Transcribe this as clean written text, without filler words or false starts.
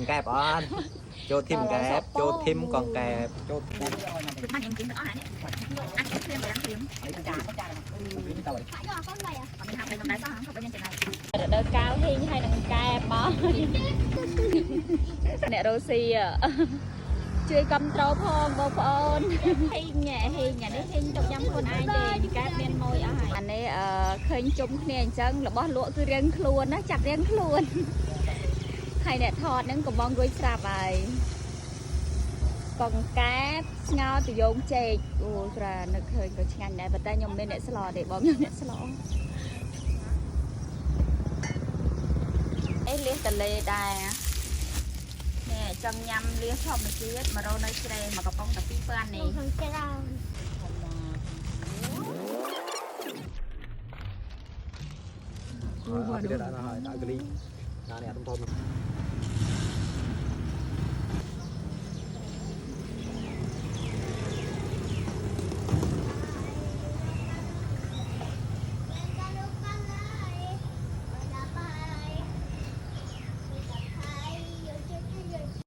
กบอ่อนโจทิมแกบโจทิมกองแกบโจ คือมันยังกินแต่อ้อเนี่ยอันนี้เครื่องไปล้างเครื่องมันทำไปทำไรก็เขาไปยังจะไหนเดินก้าวหิ้งให้นังแกบอเนี่ยโรซี่อ่ะជួយកំត្រូលផងបងប្អូនហ៊ីងនេះហ៊ីងទុកញ៉ាំខ្លួនឯងទេពីកើតមានម៉ួយអស់ហើយអានេះឃើញជុំគ្នាអញ្ចឹងរបស់លក់គឺរៀងខ្លួនណាចាក់រៀងខ្លួនហើយអ្នកថតហ្នឹងកំងរួចស្រាប់ហើយកងកែបស្ងោរទៅយោងចេកអូស្រានឹកឃើញក៏ឆ្ងាញ់ដែរប៉ុន្តែខ្ញុំមានអ្នកស្លទេបងខ្ញុំអ្នកស្លអេលៀសតលេដែរnè chăm nhâm lia thơm một chút mà đâu nơi xe mà có bông tập phi phan này Tidak ada hal, tak geli. Nah, ni atom